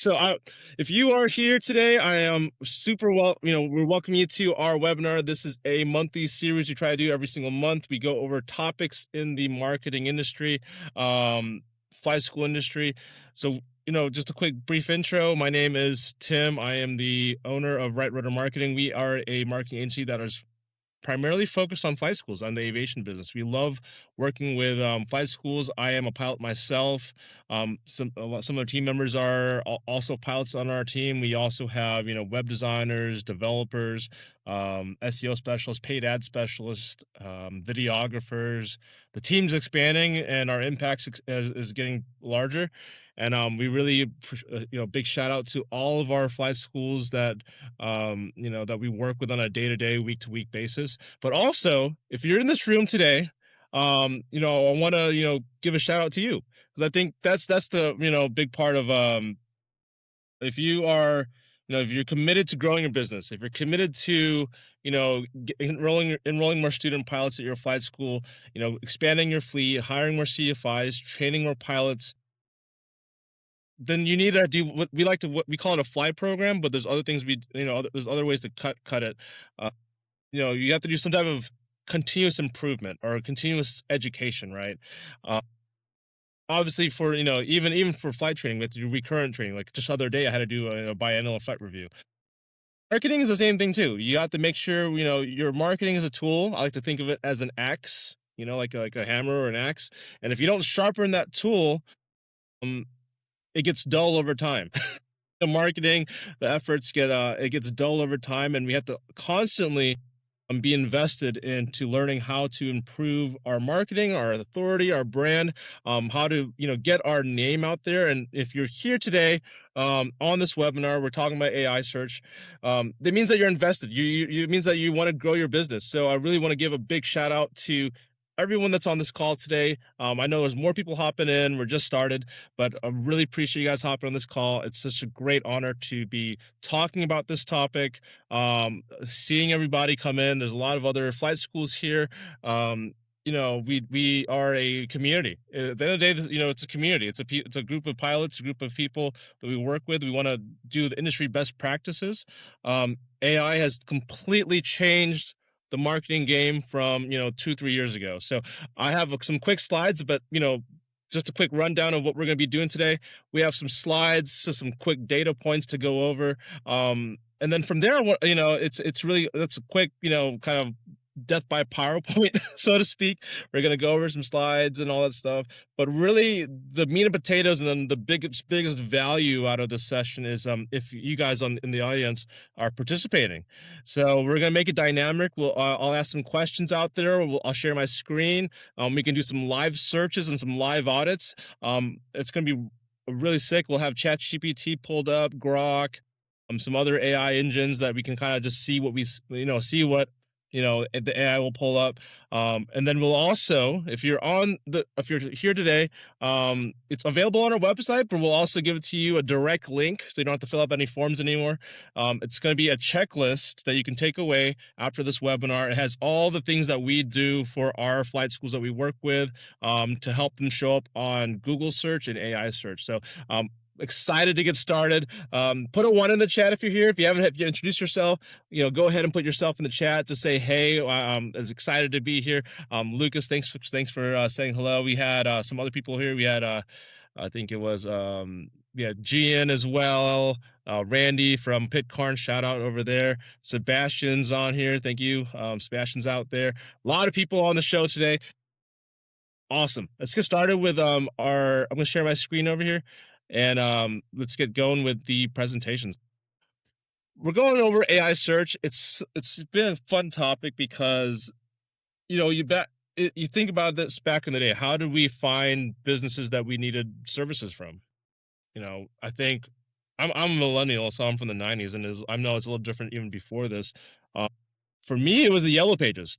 So if you are here today, I am super well, we're welcoming you to our webinar. This is a monthly series we try to do every single month. We go over topics in the marketing industry, flight school industry. So, just a quick brief intro. My name is Tim. I am the owner of Rudder Marketing. We are a marketing agency that is primarily focused on flight schools, on the aviation business. We love working with flight schools. I am a pilot myself. Some of our team members are also pilots on our team. We also have web designers, developers, SEO specialists, paid ad specialists, videographers. The team's expanding and our impact is getting larger. And we really, big shout out to all of our flight schools that that we work with on a day-to-day, week-to-week basis. But also, if you're in this room today, I want to, give a shout out to you, because I think that's the, big part of, if you are, if you're committed to growing your business, if you're committed to, enrolling more student pilots at your flight school, expanding your fleet, hiring more CFIs, training more pilots, then you need to do what we call it a fly program, but there's other things there's other ways to cut it. You have to do some type of continuous improvement or continuous education, right? Obviously for, even for flight training, with your recurrent training, like just the other day, I had to do a biannual flight review. Marketing is the same thing too. You have to make sure, your marketing is a tool. I like to think of it as an axe, like a hammer or an axe. And if you don't sharpen that tool, it gets dull over time. The marketing, the efforts it gets dull over time, and we have to constantly be invested into learning how to improve our marketing, our authority, our brand, how to get our name out there. And if you're here today on this webinar, we're talking about AI search. That means that you're invested. It means that you want to grow your business. So I really want to give a big shout out to everyone that's on this call today. I know there's more people hopping in. We're just started, but I really appreciate you guys hopping on this call. It's such a great honor to be talking about this topic, seeing everybody come in. There's a lot of other flight schools here. We are a community. At the end of the day, it's a community. It's a group of pilots, a group of people that we work with. We want to do the industry best practices. AI has completely changed the marketing game from 2-3 years ago. So I have some quick slides, but just a quick rundown of what we're going to be doing today. We have some slides, so some quick data points to go over, and then from there, it's really, that's a quick kind of death by PowerPoint, so to speak. We're going to go over some slides and all that stuff, but really the meat and potatoes and then the biggest value out of this session is if you guys in the audience are participating. So we're going to make it dynamic. I'll ask some questions out there. I'll share my screen. We can do some live searches and some live audits. It's going to be really sick. We'll have ChatGPT pulled up, Grok, some other AI engines that we can kind of just see what the AI will pull up. And then we'll also, if you're here today, it's available on our website, but we'll also give it to you a direct link, so you don't have to fill out any forms anymore. It's going to be a checklist that you can take away after this webinar. It has all the things that we do for our flight schools that we work with, to help them show up on Google search and AI search. So, excited to get started. Put a 1 in the chat if you're here. If you haven't introduced yourself, go ahead and put yourself in the chat to say, hey, as excited to be here. Lucas, thanks for saying hello. We had some other people here. We had, I think it was, Gian as well. Randy from Pitcairn, shout out over there. Sebastian's on here. Thank you. Sebastian's out there. A lot of people on the show today. Awesome. Let's get started with I'm going to share my screen over here. And let's get going with the presentations. We're going over AI search. It's been a fun topic because, you think about this back in the day. How did we find businesses that we needed services from? I think I'm a millennial, so I'm from the 90s, and I know it's a little different even before this. For me, it was the Yellow Pages.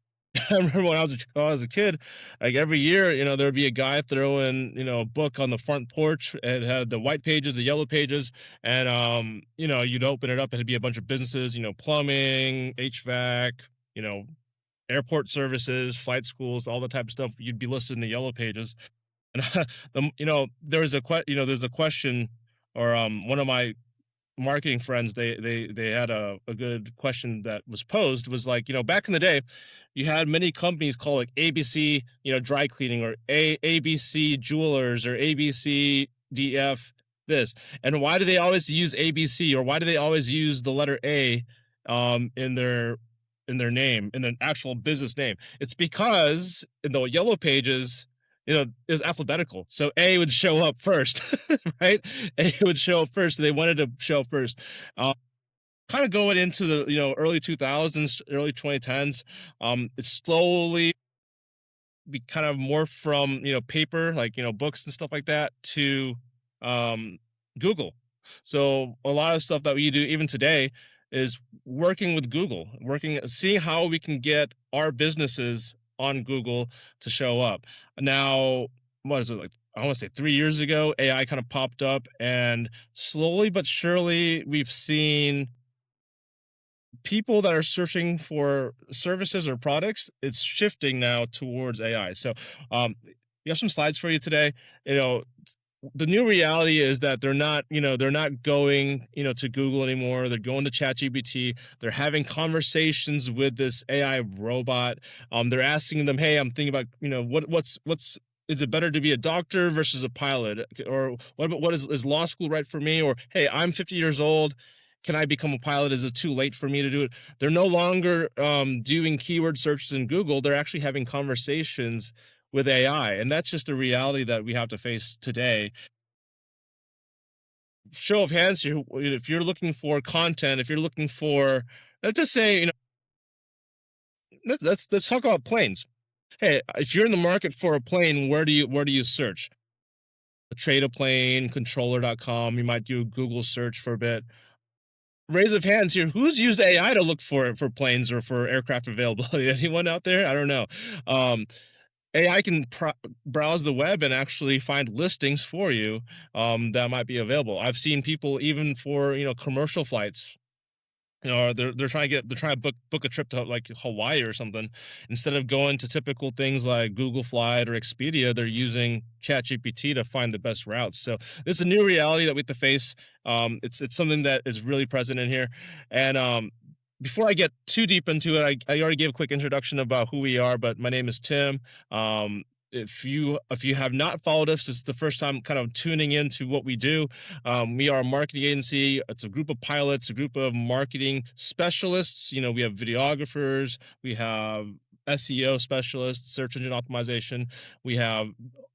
I remember when I was a kid, like every year, there would be a guy throwing, a book on the front porch. It had the white pages, the yellow pages, and you'd open it up and it'd be a bunch of businesses, plumbing, HVAC, airport services, flight schools, all the type of stuff. You'd be listed in the Yellow Pages. And there's a question or one of my marketing friends, they had a good question that was posed, was like, back in the day, you had many companies call like ABC, dry cleaning, or ABC jewelers, or ABCDF this. And why do they always use ABC, or why do they always use the letter A in their name, in their actual business name? It's because in the yellow pages, is alphabetical. So A would show up first, right? A would show up first. So they wanted to show up first. Uh, Kind of going into the early 2000s, early 2010s, it's slowly we kind of morphed from paper, like books and stuff like that, to um, Google. So a lot of stuff that we do even today is working with Google, seeing how we can get our businesses on Google to show up. Now, what is it like? I want to say 3 years ago, AI kind of popped up, and slowly but surely, we've seen people that are searching for services or products, it's shifting now towards AI. So, we have some slides for you today. You know, the new reality is that they're not going to Google anymore. They're going to ChatGPT. They're having conversations with this AI robot. They're asking them, "Hey, I'm thinking about what's is it better to be a doctor versus a pilot, or what is law school right for me? Or hey, I'm 50 years old. Can I become a pilot? Is it too late for me to do it?" They're no longer doing keyword searches in Google. They're actually having conversations with AI, and that's just a reality that we have to face today. Show of hands here, if you're looking for content, if you're looking for, let's just say, let's talk about planes. Hey, if you're in the market for a plane, where do you search? Trade a plane, controller.com. You might do a Google search for a bit. Raise of hands here. Who's used AI to look for planes or for aircraft availability? Anyone out there? I don't know. Um, AI can browse the web and actually find listings for you that might be available. I've seen people even for commercial flights. They're trying to book a trip to like Hawaii or something. Instead of going to typical things like Google Flight or Expedia, they're using ChatGPT to find the best routes. So this is a new reality that we have to face. It's something that is really present in here. And before I get too deep into it, I already gave a quick introduction about who we are, but my name is Tim. If you have not followed us, it's the first time kind of tuning into what we do. We are a marketing agency. It's a group of pilots, a group of marketing specialists. We have videographers, we have SEO specialists, search engine optimization. We have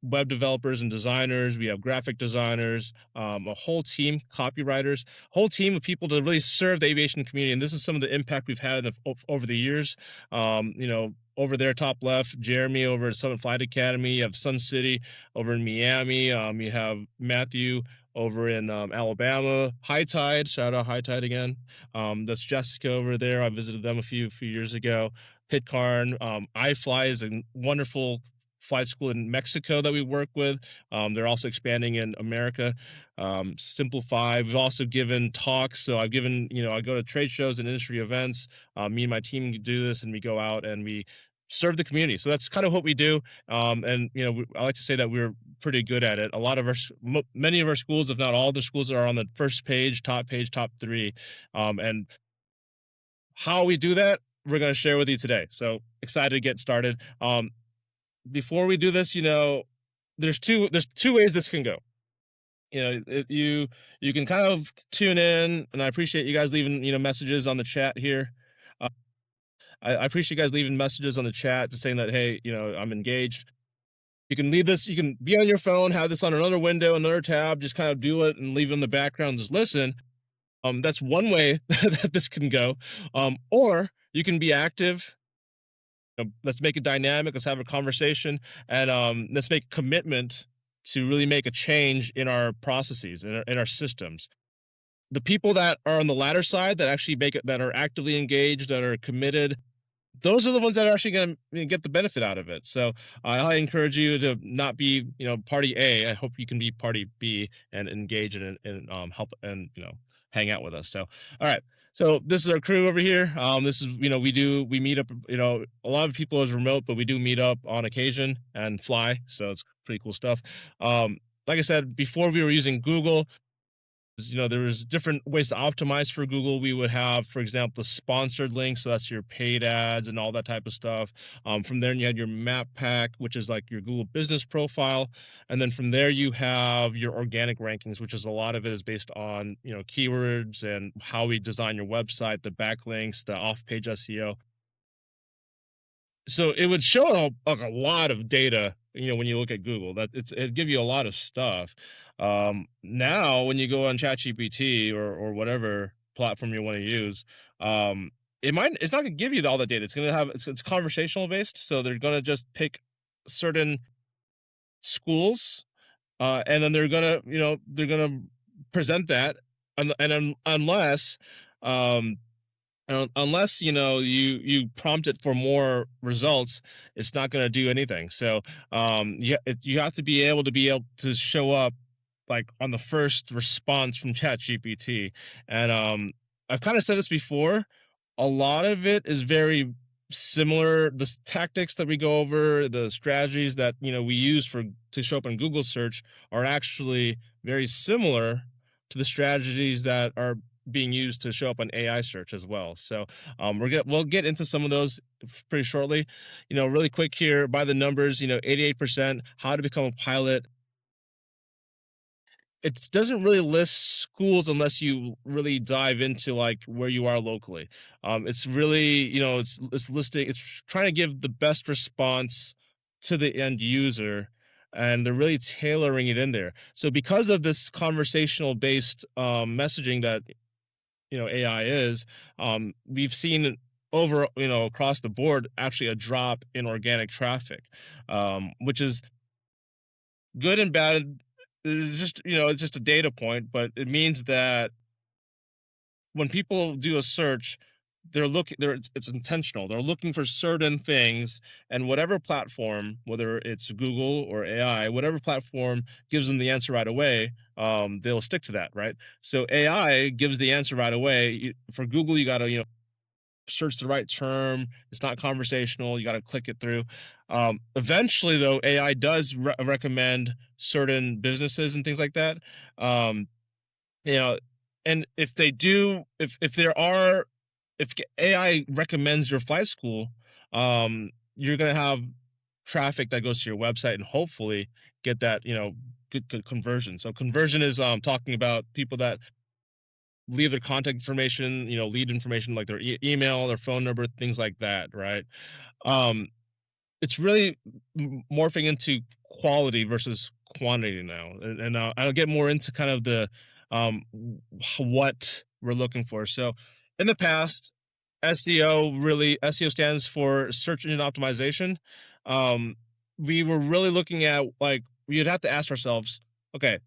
web developers and designers. We have graphic designers, a whole team, copywriters, whole team of people to really serve the aviation community. And this is some of the impact we've had over the years. Over there, top left, Jeremy over at Summit Flight Academy. You have Sun City over in Miami. You have Matthew over in Alabama. High Tide, shout out High Tide again. That's Jessica over there. I visited them a few years ago. Pitcairn, iFly is a wonderful flight school in Mexico that we work with. They're also expanding in America. Simplify. We've also given talks. So I've given, I go to trade shows and industry events. Me and my team do this, and we go out and we serve the community. So that's kind of what we do. And I like to say that we're pretty good at it. A lot of many of our schools, if not all the schools, are on the first page, top three. And how we do that, we're going to share with you today. So excited to get started. Before we do this, there's two ways this can go. You can kind of tune in, and I appreciate you guys leaving messages on the chat here. I appreciate you guys leaving messages on the chat, just saying that, hey, I'm engaged. You can leave this. You can be on your phone, have this on another window, another tab, just kind of do it and leave it in the background, just listen. That's one way that this can go. Or you can be active. Let's make it dynamic. Let's have a conversation, and let's make a commitment to really make a change in our processes, in our systems. The people that are on the latter side, that actually make it, that are actively engaged, that are committed, those are the ones that are actually going to get the benefit out of it. So I encourage you to not be, party A. I hope you can be party B and engage and help and hang out with us. So all right. So this is our crew over here. This is we meet up. A lot of people is remote, but we do meet up on occasion and fly. So it's pretty cool stuff. Like I said before, we were using Google. There's different ways to optimize for Google. We would have, for example, the sponsored links, so that's your paid ads and all that type of stuff. From there, you had your map pack, which is like your Google business profile, and then from there you have your organic rankings, which is a lot of it is based on keywords and how we design your website, the backlinks, the off-page SEO. So it would show like a lot of data, when you look at Google, that it give you a lot of stuff. Now when you go on ChatGPT or whatever platform you want to use, um, it's not gonna give you all the data. It's conversational based, so they're gonna just pick certain schools, and then they're gonna present that, unless um unless you prompt it for more results, it's not going to do anything. So you have to be able to show up like on the first response from ChatGPT. And I've kind of said this before, a lot of it is very similar. The tactics that we go over, the strategies that we use for to show up in Google search are actually very similar to the strategies that are being used to show up on AI search as well. So we'll get into some of those pretty shortly. Really quick here by the numbers. 88% how to become a pilot. It doesn't really list schools unless you really dive into like where you are locally. It's really, it's listing, it's trying to give the best response to the end user, and they're really tailoring it in there. So because of this conversational based messaging that AI is, we've seen over across the board actually a drop in organic traffic, which is good and bad. It's just a data point, but it means that when people do a search, it's intentional. They're looking for certain things, and whatever platform, whether it's Google or AI, whatever platform gives them the answer right away, they'll stick to that, right? So AI gives the answer right away. For Google, you got to search the right term. It's not conversational. You got to click it through. Eventually, though, AI does recommend certain businesses and things like that. Um, you know, and if they do, if there are, if AI recommends your flight school, you're gonna have traffic that goes to your website and hopefully get that good conversion. So conversion is talking about people that leave their contact information, lead information like their email, their phone number, things like that, right? Um, it's really morphing into quality versus quantity now, and I'll get more into kind of the what we're looking for. So in the past, SEO stands for search engine optimization. um we were really looking at, like, we'd have to ask ourselves, okay,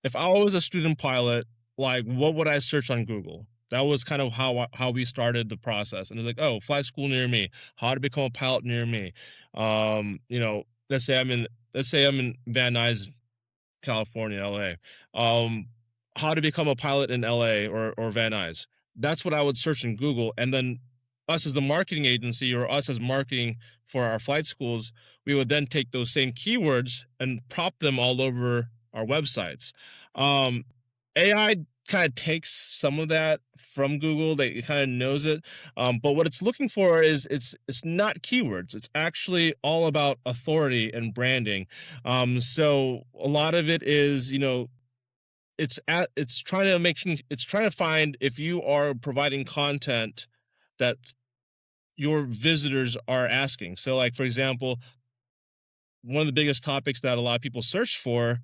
if I was a student pilot, like, what would I search on Google? That was kind of how we started the process. And it's like, oh, flight school near me, how to become a pilot near me. Let's say I'm in Van Nuys, California, LA. How to become a pilot in LA or Van Nuys. That's what I would search in Google. And then us as the marketing agency, or us as marketing for our flight schools, we would then take those same keywords and prop them all over our websites. Um, AI kind of takes some of that from Google. It kind of knows it. But what it's looking for is it's not keywords. It's actually all about authority and branding. So a lot of it is, it's trying to find if you are providing content that your visitors are asking. So, like, for example, one of the biggest topics that a lot of people search for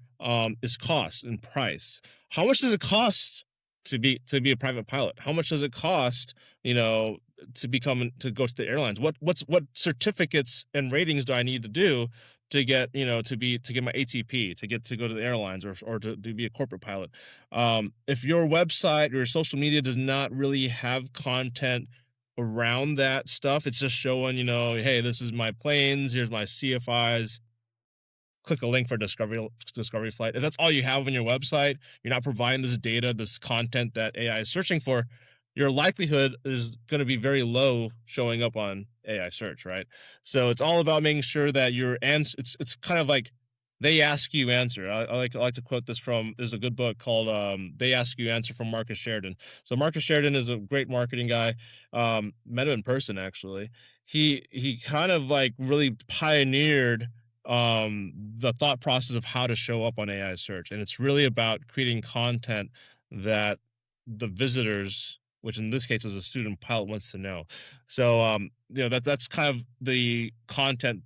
is cost and price. How much does it cost to be a private pilot? How much does it cost, to go to the airlines? What certificates and ratings do I need to do to get to get my ATP, to go to the airlines, or to be a corporate pilot? If your website or your social media does not really have content around that stuff, it's just showing, hey, this is my planes, here's my CFIs, click a link for discovery flight. If that's all you have on your website, you're not providing this data, this content that AI is searching for, your likelihood is going to be very low showing up on AI search, right? So it's all about making sure that your answer, it's kind of like They Ask You Answer. I like to quote this from, there's a good book called They Ask You Answer from Marcus Sheridan. So Marcus Sheridan is a great marketing guy. Met him in person actually. He kind of like really pioneered the thought process of how to show up on AI search. And it's really about creating content that the visitors, which in this case is a student pilot, wants to know. So that's kind of the content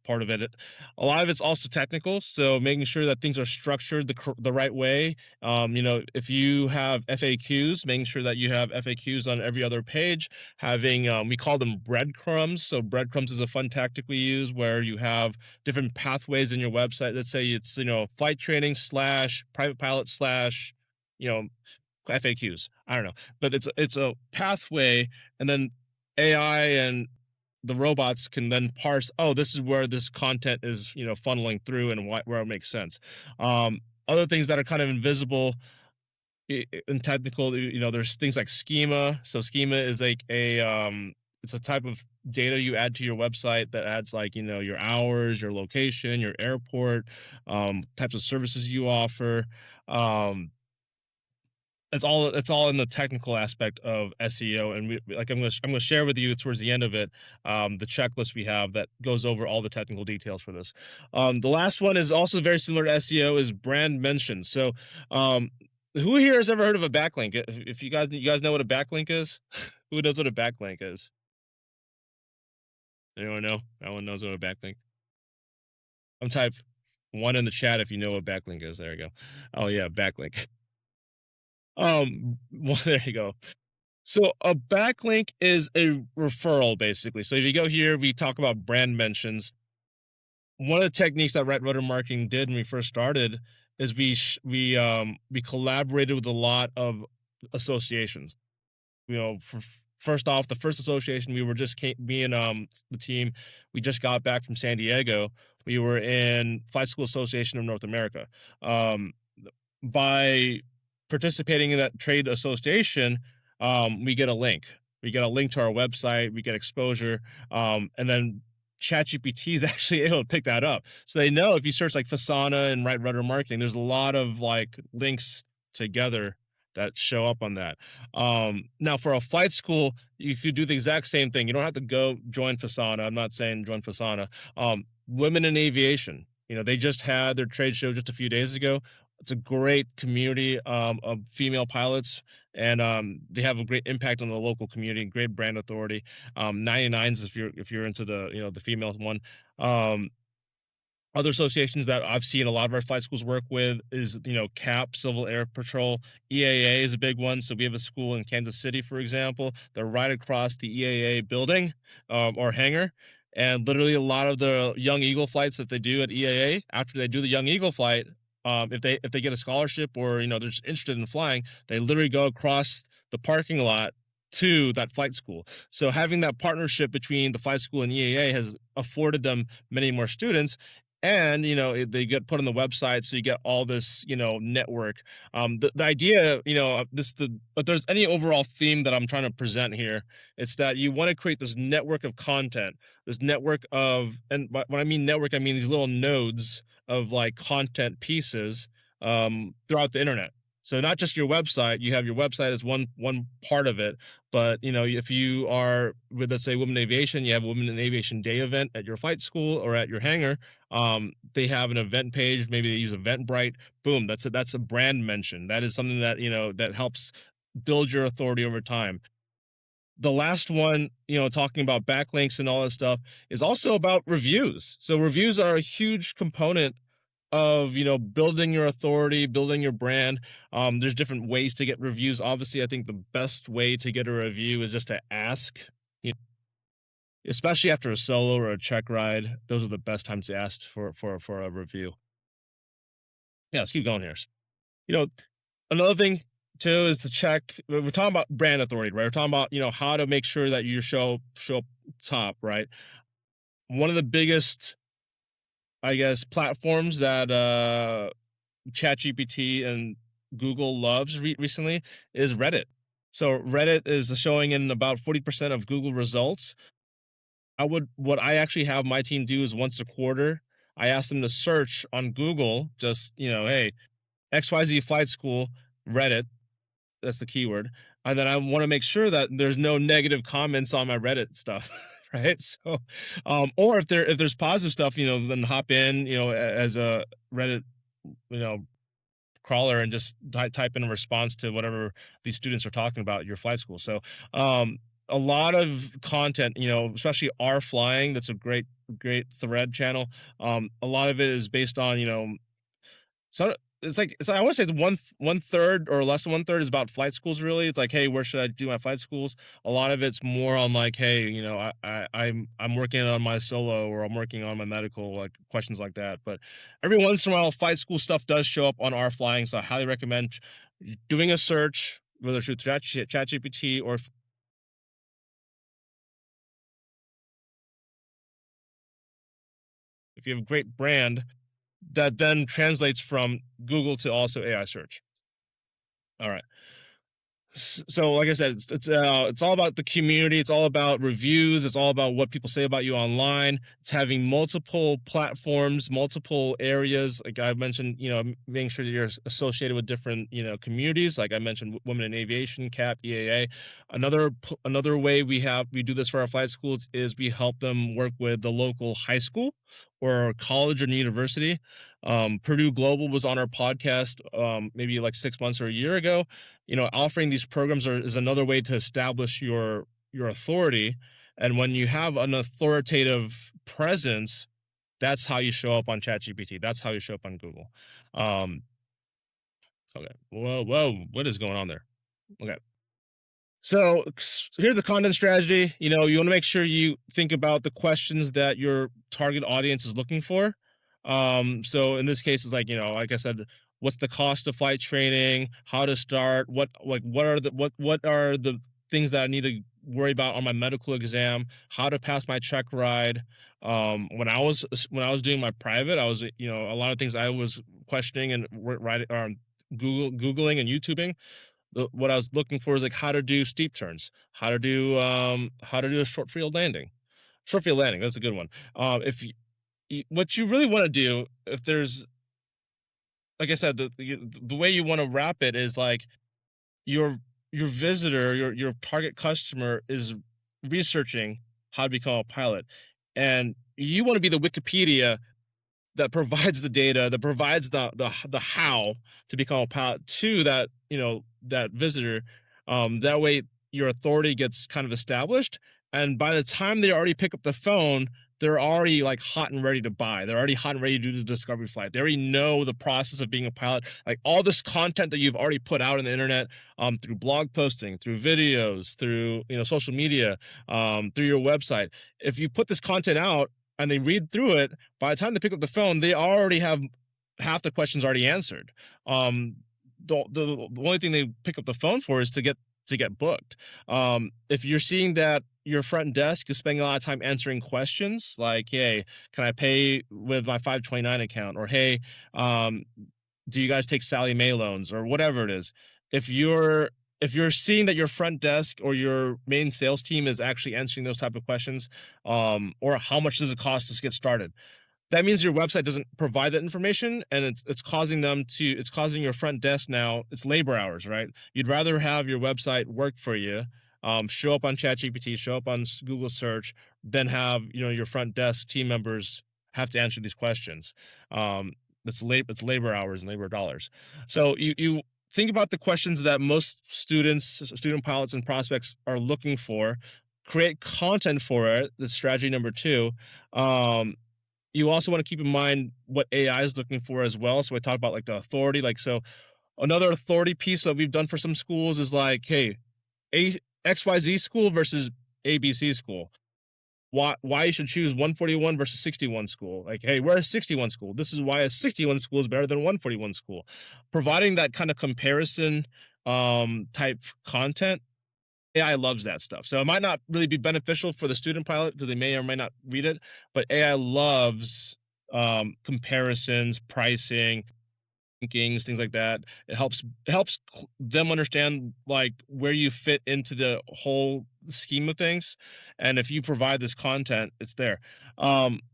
part of it. A lot of it's also technical, so making sure that things are structured the right way. If you have FAQs, making sure that you have FAQs on every other page. Having We call them breadcrumbs. So breadcrumbs is a fun tactic we use where you have different pathways in your website. Let's say it's flight training slash private pilot slash you know FAQs. I don't know, but it's a pathway, and then AI and the robots can then parse, oh, this is where this content is funneling through, and where it makes sense. Other things that are kind of invisible and technical, there's things like schema. So schema is like it's a type of data you add to your website that adds like your hours, your location, your airport, types of services you offer. um it's all in the technical aspect of SEO, and like I'm gonna share with you towards the end of it the checklist we have that goes over all the technical details for this. The last one is also very similar to SEO, is brand mentions. So um, who here has ever heard of a backlink? If you guys know what a backlink is, who knows what a backlink is? Anyone know? No one knows what a backlink. I'm type one in the chat if you know what backlink is. There you go. Oh yeah, backlink. Well, there you go. So a backlink is a referral, basically. So if you go here, we talk about brand mentions. One of the techniques that Rudder Marketing did when we first started is we collaborated with a lot of associations. First off, the first association we were just me and the team, we just got back from San Diego. We were in Flight School Association of North America. Um, by participating in that trade association, we get a link. We get a link to our website. We get exposure, and then ChatGPT is actually able to pick that up. So they know if you search like FSANA and write Rudder Marketing, there's a lot of like links together that show up on that. Now, for a flight school, you could do the exact same thing. You don't have to go join FSANA. I'm not saying join FSANA. Women in Aviation, they just had their trade show just a few days ago. It's a great community of female pilots, and they have a great impact on the local community. Great brand authority. 99s if you're into the female one. Um, Other associations that I've seen a lot of our flight schools work with is, CAP, Civil Air Patrol. EAA is a big one. So we have a school in Kansas City, for example. They're right across the EAA building or hangar. And literally a lot of the Young Eagle flights that they do at EAA, after they do the Young Eagle flight, if they get a scholarship or they're just interested in flying, they literally go across the parking lot to that flight school. So having that partnership between the flight school and EAA has afforded them many more students, and they get put on the website, so you get all this network. The idea, but there's any overall theme that I'm trying to present here, it's that you want to create this network of content, this network of, and when I mean network, I mean these little nodes of like content pieces throughout the internet. So not just your website. You have your website as one part of it, but if you are with, let's say, Women in Aviation, you have a Women in Aviation Day event at your flight school or at your hangar. They have an event page. Maybe they use Eventbrite. Boom, that's a brand mention. That is something that that helps build your authority over time. The last one, talking about backlinks and all that stuff, is also about reviews. So reviews are a huge component of building your authority, building your brand. There's different ways to get reviews. Obviously, I think the best way to get a review is just to ask, you especially after a solo or a check ride. Those are the best times to ask for a review. Yeah, let's keep going here. You know, Another thing too is to check. We're talking about brand authority, right? We're talking about how to make sure that you show up top, right? One of the biggest, I guess, platforms that ChatGPT and Google loves recently is Reddit. So Reddit is showing in about 40% of Google results. What I actually have my team do is once a quarter. I ask them to search on Google, just, hey, XYZ flight school, Reddit, that's the keyword. And then I want to make sure that there's no negative comments on my Reddit stuff. Right. So, or if there's positive stuff, then hop in, as a Reddit, you know, crawler and just type in a response to whatever these students are talking about at your flight school. So, a lot of content, especially R flying, that's a great thread channel. A lot of it is based on, so it's I want to say it's one third or less than one third is about flight schools. Really, it's like, hey, where should I do my flight schools? A lot of it's more on like, hey, I'm working on my solo, or I'm working on my medical, like questions like that. But every once in a while, flight school stuff does show up on our flying, so I highly recommend doing a search, whether it's through ChatGPT or if you have a great brand that then translates from Google to also AI search. All right. So like I said, it's all about the community. It's all about reviews. It's all about what people say about you online. It's having multiple platforms, multiple areas. Like I mentioned, making sure that you're associated with different, communities. Like I mentioned, women in aviation, CAP, EAA. Another way we do this for our flight schools is we help them work with the local high school or college or university. Purdue Global was on our podcast maybe like 6 months or a year ago. Offering these programs is another way to establish your authority. And when you have an authoritative presence, that's how you show up on ChatGPT. That's how you show up on Google. Um, okay. Whoa, what is going on there? Okay. So here's the content strategy. You want to make sure you think about the questions that your target audience is looking for. So in this case, it's like, like I said, what's the cost of flight training? How to start? What are the things that I need to worry about on my medical exam? How to pass my check ride? When I was doing my private, I was, a lot of things I was questioning and writing, googling and YouTubing. What I was looking for is like how to do steep turns, how to do a short field landing. Short field landing, that's a good one. If what you really want to do, if there's, like I said, the way you want to wrap it is like your your visitor, your target customer is researching how to become a pilot, and you want to be the Wikipedia that provides the data, that provides the how to become a pilot to that visitor. That way, your authority gets kind of established, and by the time they already pick up the phone, they're already like hot and ready to buy. They're already hot and ready to do the discovery flight. They already know the process of being a pilot. Like all this content that you've already put out on the internet, through blog posting, through videos, through social media, through your website. If you put this content out and they read through it, by the time they pick up the phone, they already have half the questions already answered. The only thing they pick up the phone for is to get booked. If you're seeing that your front desk is spending a lot of time answering questions like, hey, can I pay with my 529 account? Or hey, do you guys take Sally Mae loans, or whatever it is? If you're seeing that your front desk or your main sales team is actually answering those type of questions, or how much does it cost to get started, that means your website doesn't provide that information, and it's causing your front desk now, it's labor hours, right? You'd rather have your website work for you, show up on ChatGPT, show up on Google search, than have your front desk team members have to answer these questions. It's labor hours and labor dollars. So you think about the questions that most student pilots and prospects are looking for, create content for it. That's strategy number two. You also want to keep in mind what AI is looking for as well. So I talked about like the authority. Like, so another authority piece that we've done for some schools is like, hey, XYZ school versus ABC school. Why you should choose 141 versus 61 school. Like, hey, we're a 61 school. This is why a 61 school is better than 141 school. Providing that kind of comparison type content, AI loves that stuff. So it might not really be beneficial for the student pilot because they may or may not read it, but AI loves comparisons, pricing. rankings, things like that. It helps them understand like where you fit into the whole scheme of things, and if you provide this content, it's there.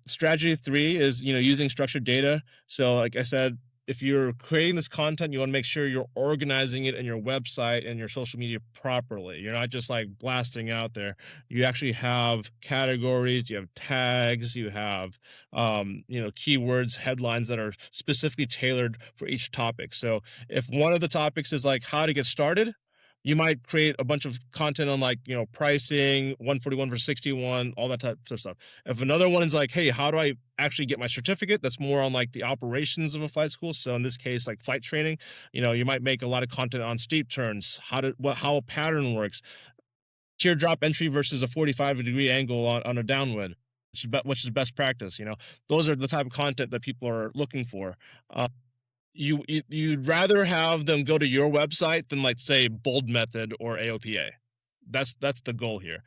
Strategy three is using structured data. So, like I said, if you're creating this content, you want to make sure you're organizing it in your website and your social media properly. You're not just like blasting out there. You actually have categories, you have tags, you have keywords, headlines that are specifically tailored for each topic. So if one of the topics is like how to get started, you might create a bunch of content on like pricing, 141 for 61, all that type of stuff. If another one is like, hey, how do I actually get my certificate, that's more on like the operations of a flight school. So in this case, like flight training, you might make a lot of content on steep turns, how a pattern works, teardrop entry versus a 45-degree angle on a downwind, which is best practice. Those are the type of content that people are looking for. You'd rather have them go to your website than like say Bold Method or AOPA. That's the goal here.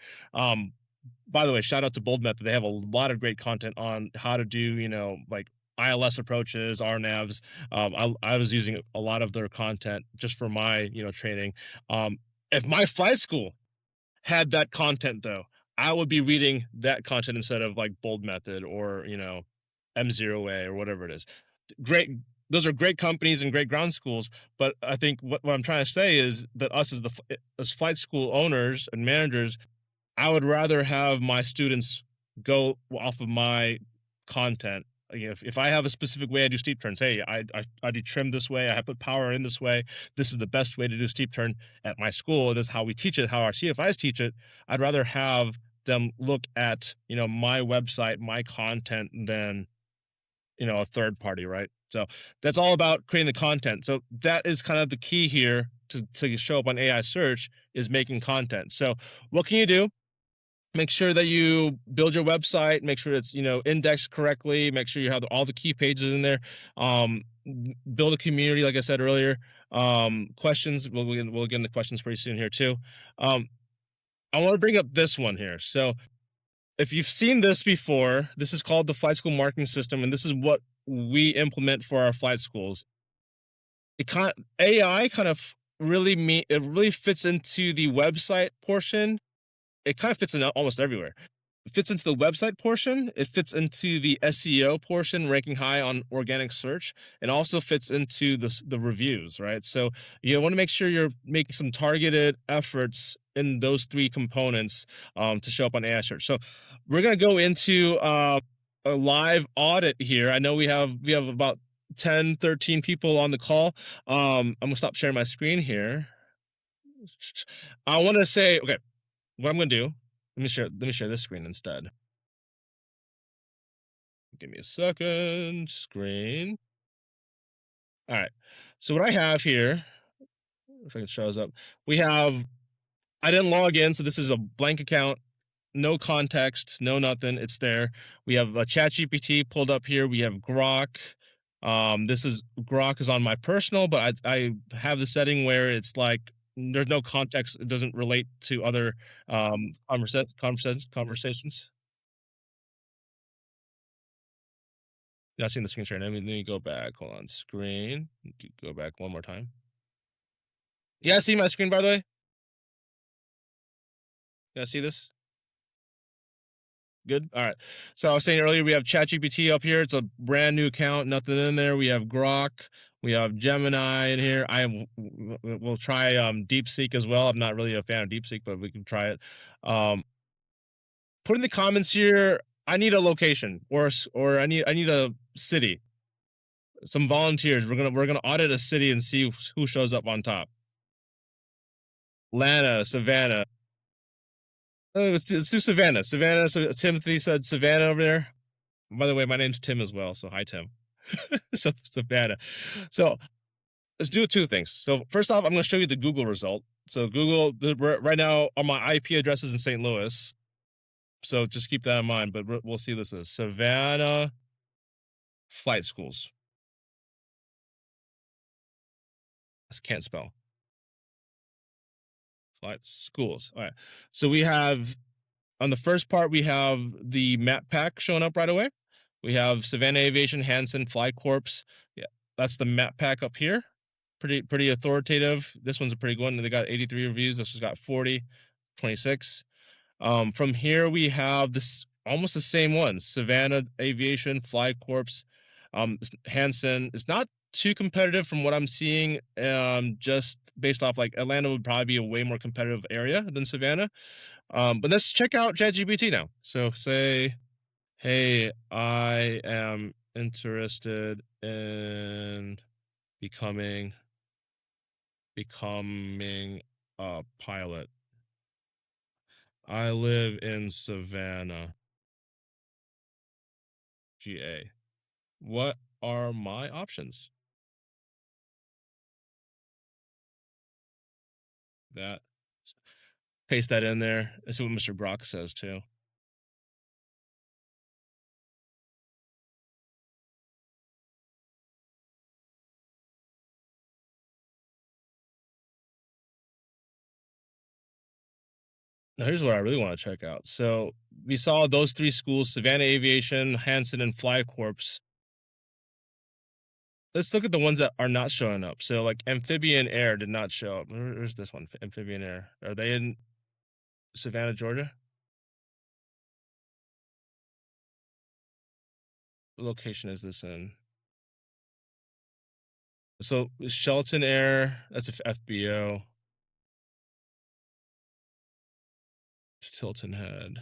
By the way, shout out to Bold Method. They have a lot of great content on how to do like ILS approaches, RNAVs. I was using a lot of their content just for my training. If my flight school had that content though, I would be reading that content instead of like Bold Method or M0A or whatever it is. Great, those are great companies and great ground schools, but I think what I'm trying to say is that us as flight school owners and managers, I would rather have my students go off of my content. If I have a specific way I do steep turns, hey, I do trim this way, I put power in this way, this is the best way to do steep turn at my school, it is how we teach it, how our CFIs teach it. I'd rather have them look at my website, my content, than a third party, right? So that's all about creating the content. So that is kind of the key here to show up on AI search, is making content. So what can you do? Make sure that you build your website, make sure it's indexed correctly, make sure you have all the key pages in there. Build a community, like I said earlier. Questions, we'll get into questions pretty soon here too. I want to bring up this one here. So if you've seen this before, this is called the flight school marketing system, and this is what we implement for our flight schools. AI kind of really fits into the website portion. It kind of fits in almost everywhere. It fits into the website portion. It fits into the SEO portion, ranking high on organic search. It also fits into the reviews, right? So you want to make sure you're making some targeted efforts in those three components to show up on AI search. So we're going to go into a live audit here. I know we have about 10, 13 people on the call. I'm going to stop sharing my screen here. I want to say, okay, what I'm going to do, let me share this screen instead. Give me a second. Screen. All right. So what I have here, if it shows up, I didn't log in, so this is a blank account, no context, no nothing. It's there. We have a ChatGPT pulled up here. We have Grok. Grok is on my personal, but I have the setting where it's like there's no context. It doesn't relate to other conversations. Not seeing the screen share. Let me go back. Hold on. Screen. Go back one more time. Yeah, see my screen, by the way? Yeah, see this? Good. All right. So I was saying earlier, we have ChatGPT up here. It's a brand new account, nothing in there. We have Grok. We have Gemini in here. We'll try DeepSeek as well. I'm not really a fan of DeepSeek, but we can try it. Put in the comments here. I need a location, or I need a city. Some volunteers. We're gonna audit a city and see who shows up on top. Atlanta, Savannah. Let's do Savannah. Savannah. So Timothy said Savannah over there. By the way, my name's Tim as well. So hi, Tim. So Savannah. So let's do two things. So first off, I'm going to show you the Google result. So Google right now on my IP address is in St. Louis. So just keep that in mind. But we'll see this is Savannah flight schools. I can't spell. Flight schools. All right. So we have on the first part, we have the map pack showing up right away. We have Savannah Aviation, Hanson, Fly Corps. Yeah. that's the map pack up here. Pretty authoritative. This one's a pretty good one. They got 83 reviews. This one's got 40, 26. From here we have this almost the same ones: Savannah Aviation, Fly Corps, Hanson. It's not too competitive from what I'm seeing. Just based off, like, Atlanta would probably be a way more competitive area than Savannah. But let's check out ChatGPT now. So say, hey, I am interested in becoming a pilot. I live in Savannah, GA. What are my options? That Paste that in there. That's what Mr. Grok says too. Now here's what I really want to check out. So we saw those three schools: Savannah Aviation, Hanson, and Fly Corps. Let's look at the ones that are not showing up. So, like, Amphibian Air did not show up. Where's this one? Amphibian Air. Are they in Savannah, Georgia? What location is this in? So Shelton Air, that's a FBO. Tilton Head.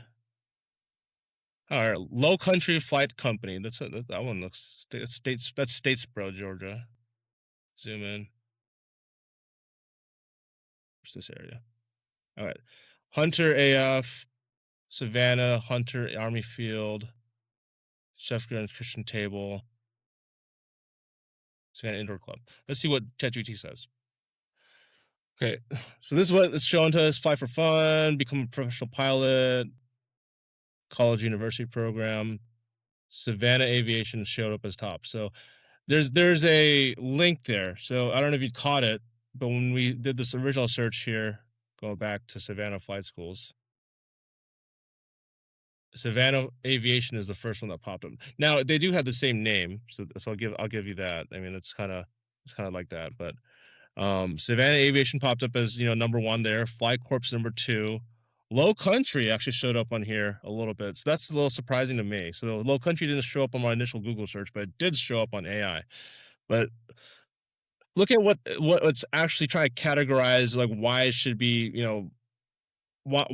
All right, Low Country Flight Company. That one looks that's Statesboro, Georgia. Zoom in. Where's this area? All right, Hunter AF, Savannah, Hunter Army Field, Chef Grand Christian Table, Savannah Indoor Club. Let's see what ChatGPT says. Okay, so this is what it's showing to us: fly for fun, become a professional pilot, college university program. Savannah Aviation showed up as top. So there's a link there. So I don't know if you caught it, but when we did this original search here, go back to Savannah Flight Schools. Savannah Aviation is the first one that popped up. Now they do have the same name, so I'll give you that. I mean, it's kind of like that, but Savannah Aviation popped up as, number one there. Fly Corps number two. Low Country actually showed up on here a little bit, so that's a little surprising to me. So Low Country didn't show up on my initial Google search, but it did show up on AI. But look at what it's actually trying to categorize, like, why it should be, why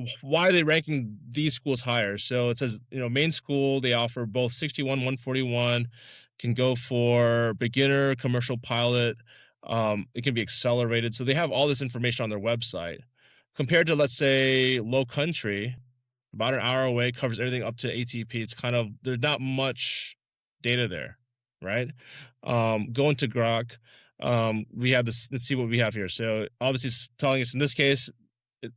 are they ranking these schools higher? So it says, main school, they offer both 61, 141, can go for beginner, commercial pilot. It can be accelerated. So they have all this information on their website. Compared to, let's say, Low Country, about an hour away, covers everything up to ATP. It's kind of, there's not much data there, right? Going to Grok, we have this. Let's see what we have here. So obviously it's telling us in this case,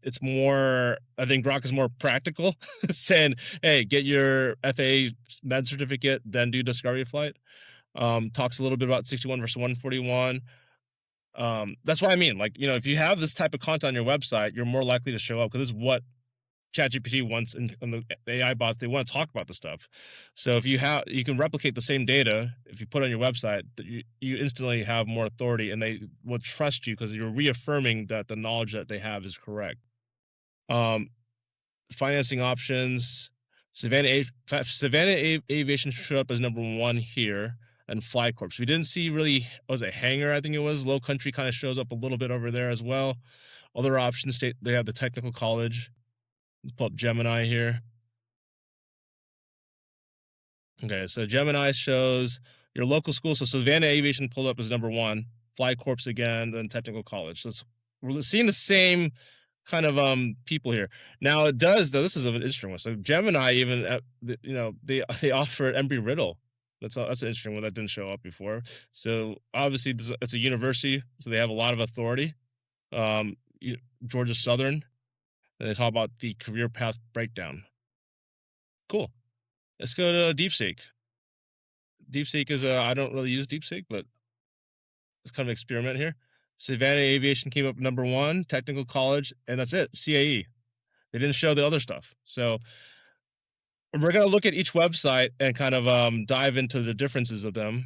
it's more, I think Grok is more practical, saying, hey, get your FAA med certificate, then do discovery flight. Talks a little bit about 61 versus 141. That's what I mean. Like, if you have this type of content on your website, you're more likely to show up, because this is what ChatGPT wants, and the AI bots, they want to talk about the stuff. So if you can replicate the same data, if you put it on your website, you instantly have more authority, and they will trust you because you're reaffirming that the knowledge that they have is correct. Financing options: Savannah Aviation showed up as number one here, and Fly Corps. We didn't see really, was it Hangar? I think it was. Low Country kind of shows up a little bit over there as well. Other options, they have the technical college. Let's pull up Gemini here. Okay, so Gemini shows your local school. So Savannah Aviation pulled up as number one, Fly Corps again, then technical college. So we're seeing the same kind of people here. Now it does, though, this is an interesting one. So Gemini even, they offer Embry-Riddle. That's an interesting one that didn't show up before. So obviously it's a university, so they have a lot of authority. Georgia Southern, and they talk about the career path breakdown. Cool. Let's go to DeepSeek. DeepSeek is I don't really use DeepSeek, but it's kind of an experiment here. Savannah Aviation came up number one, technical college, and that's it. CAE. They didn't show the other stuff. So we're going to look at each website and kind of dive into the differences of them.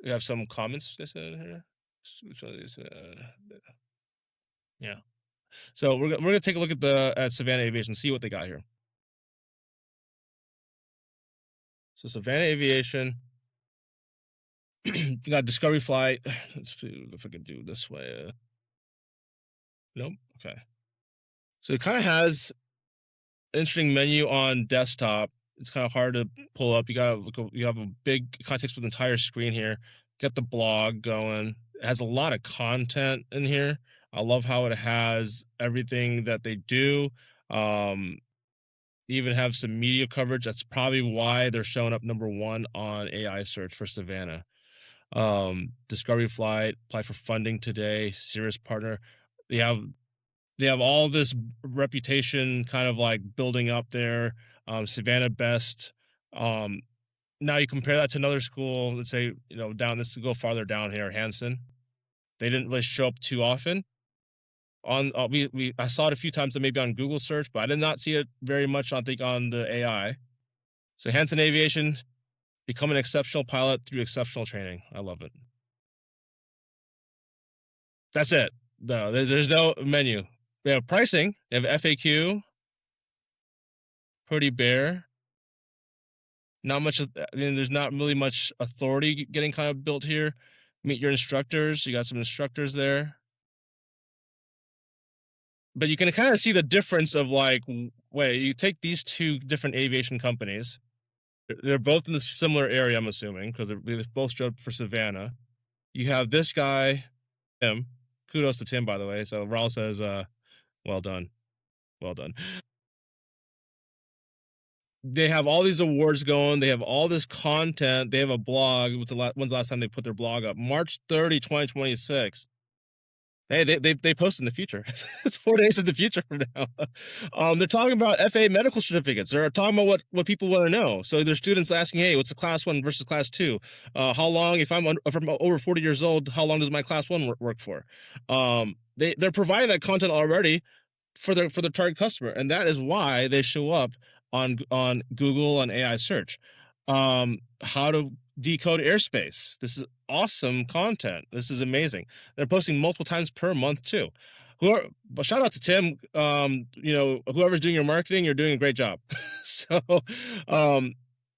We have some comments they said here. Which one is, yeah. So we're gonna take a look at the at Savannah Aviation, see what they got here. So Savannah Aviation, you got Discovery Flight. Let's see if I can do this way. Nope. Okay. So it kind of has an interesting menu on desktop. It's kind of hard to pull up. You have a big context with the entire screen here. Get the blog going. It has a lot of content in here. I love how it has everything that they do. Even have some media coverage. That's probably why they're showing up number one on AI search for Savannah. Discovery Flight, apply for funding today, serious partner. They have all this reputation kind of like building up there. Savannah best. Now you compare that to another school, let's say, down this to go farther down here, Hanson. They didn't really show up too often. I saw it a few times maybe on Google search, but I did not see it very much, I think, on the AI. So Hanson Aviation, become an exceptional pilot through exceptional training. I love it. That's it. No, there's no menu. They have pricing. They have FAQ. Pretty bare. Not much. There's not really much authority getting kind of built here. Meet your instructors. You got some instructors there. But you can kind of see the difference of like, wait, you take these two different aviation companies. They're both in a similar area, I'm assuming, because they both showed up for Savannah. You have this guy, Tim. Kudos to Tim, by the way. So Raul says, well done. Well done. They have all these awards going. They have all this content. They have a blog. When's the last time they put their blog up? March 30, 2026. Hey, they post in the future. It's 4 days in the future from now. They're talking about FA medical certificates. They're talking about what people want to know. So there's students asking, hey, what's a class 1 versus class 2? How long, if I'm over 40 years old, how long does my class 1 work for? They're providing that content already for their target customer, and that is why they show up on Google and AI search. How to decode airspace. This is awesome content. This is amazing. They're posting multiple times per month too. But shout out to Tim. Whoever's doing your marketing, you're doing a great job. So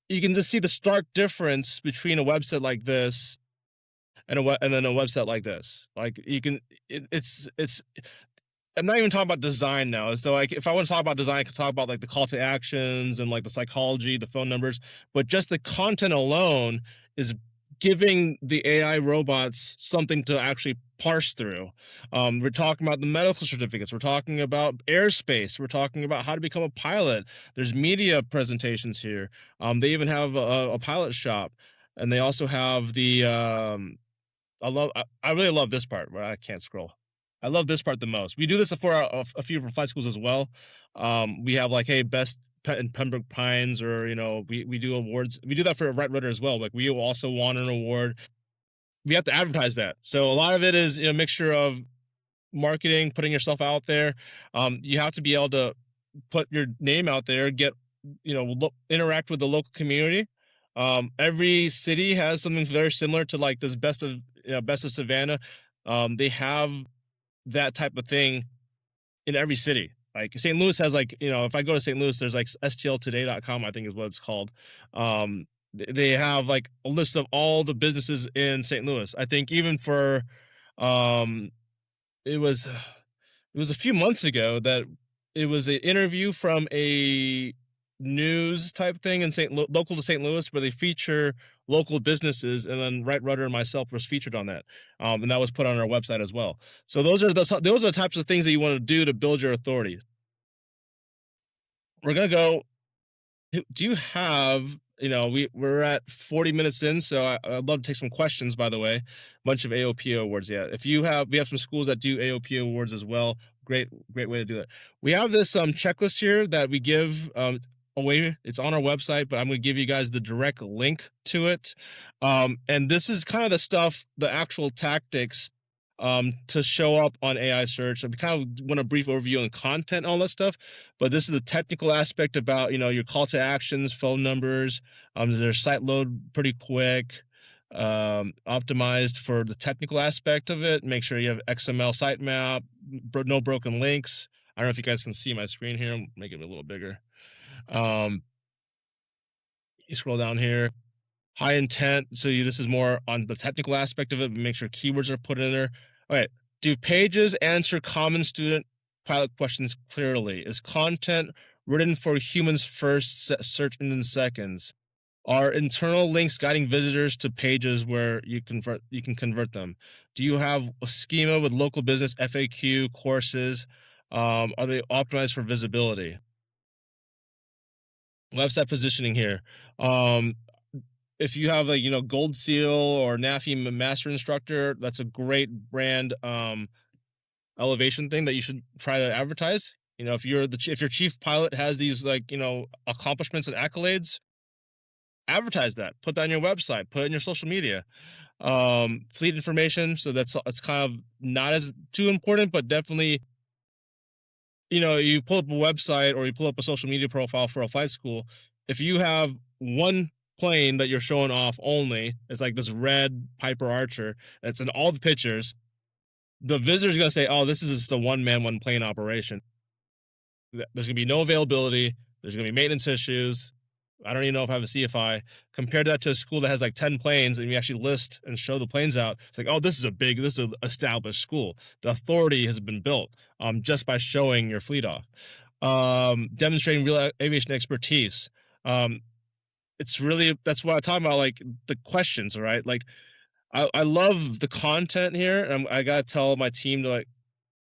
you can just see the stark difference between a website like this and then a website like this. Like you can, it's I'm not even talking about design now. So like if I want to talk about design, I can talk about like the call to actions and like the psychology, the phone numbers, but just the content alone is giving the AI robots something to actually parse through. We're talking about the medical certificates. We're talking about airspace. We're talking about how to become a pilot. There's media presentations here. They even have a pilot shop, and they also have the I really love this part where I can't scroll. I love this part the most. We do this for a few from flight schools as well. We have like, hey, best pet in Pembroke Pines, or we do awards. We do that for Rudder as well. Like we also want an award. We have to advertise that. So a lot of it is a mixture of marketing, putting yourself out there. You have to be able to put your name out there, get interact with the local community. Every city has something very similar to like this best of Savannah. They have that type of thing in every city. Like St. Louis has like, if I go to St. Louis, there's like stltoday.com, I think is what it's called. They have like a list of all the businesses in St. Louis. I think even for, it was a few months ago that it was an interview from a news type thing in local to St. Louis, where they feature local businesses, and then Rudder and myself was featured on that, and that was put on our website as well. So those are the types of things that you want to do to build your authority. We're gonna go. Do you have? We're at 40 minutes in, so I'd love to take some questions. By the way, bunch of AOP awards. Yeah, we have some schools that do AOP awards as well. Great way to do it. We have this checklist here that we give away. It's on our website, but I'm going to give you guys the direct link to it. And this is kind of the actual tactics to show up on AI search. I kind of want a brief overview on content, all that stuff, but this is the technical aspect about your call to actions, phone numbers. Their site load pretty quick. optimized for the technical aspect of it. Make sure you have XML sitemap, no broken links. I don't know if you guys can see my screen here. Make it a little bigger. You scroll down here, high intent. So this is more on the technical aspect of it. Make sure keywords are put in there. Okay. Do pages answer common student pilot questions clearly? Is content written for humans first, search engine seconds? Are internal links guiding visitors to pages where you can convert them? Do you have a schema with local business FAQ courses? Are they optimized for visibility? Website positioning here. If you have a Gold Seal or NAFI Master Instructor, that's a great brand elevation thing that you should try to advertise. If your chief pilot has these accomplishments and accolades, advertise that. Put that on your website. Put it in your social media. Fleet information. So it's kind of not as too important, but definitely, you pull up a website or you pull up a social media profile for a flight school. If you have one plane that you're showing off only, it's like this red Piper Archer. It's in all the pictures. The visitor's gonna say, "Oh, this is just a one-man, one-plane operation." There's gonna be no availability. There's gonna be maintenance issues. I don't even know if I have a CFI. Compare that to a school that has like 10 planes and you actually list and show the planes out. It's like, oh, this is an established school. The authority has been built just by showing your fleet off. Demonstrating real aviation expertise. That's what I'm talking about, like the questions, right? Like I love the content here. And I gotta tell my team to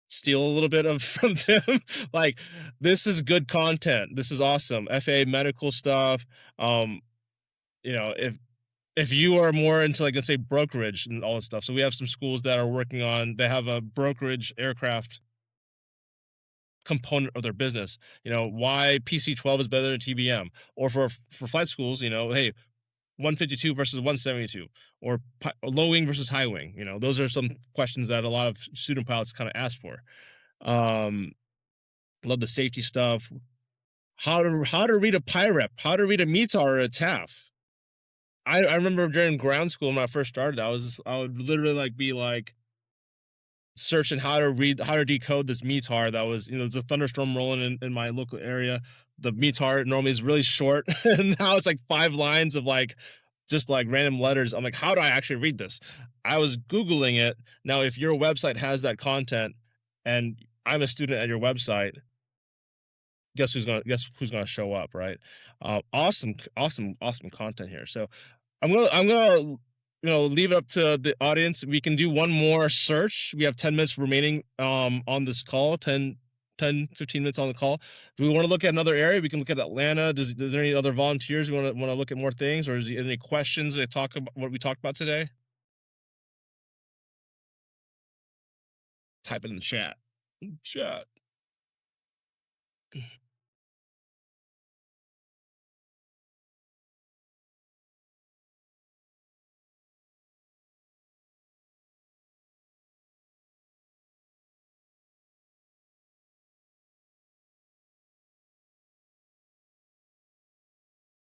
steal a little bit of from Tim. Like, this is good content. This is awesome. FA medical stuff. If you are more into let's say brokerage and all this stuff. So we have some schools that are working on, they have a brokerage aircraft component of their business. Why PC-12 is better than TBM, or for flight schools, hey, 152 versus 172, or low wing versus high wing. Those are some questions that a lot of student pilots kind of ask for. Love the safety stuff. How to read a PIREP, how to read a METAR or a TAF. I remember during ground school when I first started, I would literally be searching how to decode this METAR that was, there's a thunderstorm rolling in my local area. The METAR normally is really short, and now it's 5 lines of just random letters. I'm like, how do I actually read this? I was Googling it. Now, if your website has that content and I'm a student at your website, guess who's gonna show up, right? Awesome content here. So I'm gonna leave it up to the audience. We can do one more search. We have 10 minutes remaining on this call. 15 minutes on the call. Do we want to look at another area? We can look at Atlanta. Is there any other volunteers who want to look at more things, or is there any questions that talk about what we talked about today? Type it in the chat. Chat.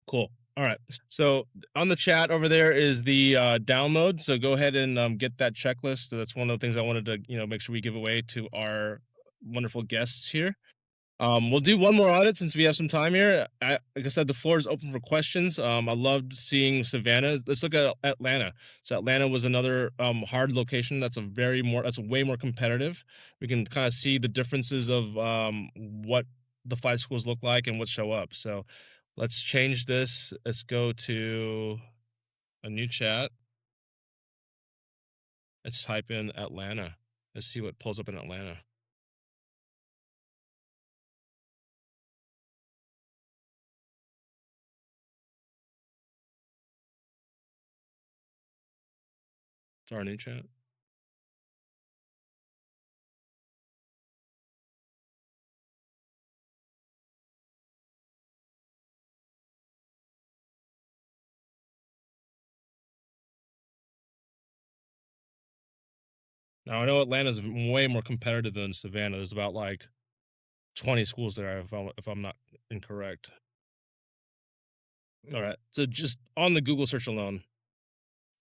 Cool. All right. So on the chat over there is the download. So go ahead and get that checklist. That's one of the things I wanted to make sure we give away to our wonderful guests here. We'll do one more audit since we have some time here. Like I said, the floor is open for questions. I loved seeing Savannah. Let's look at Atlanta. So Atlanta was another hard location. That's way more competitive. We can kind of see the differences of what the flight schools look like and what show up. So let's change this. Let's go to a new chat. Let's type in Atlanta. Let's see what pulls up in Atlanta. It's our new chat. Now I know Atlanta's way more competitive than Savannah. There's about 20 schools there, if I'm not incorrect. All right. So just on the Google search alone,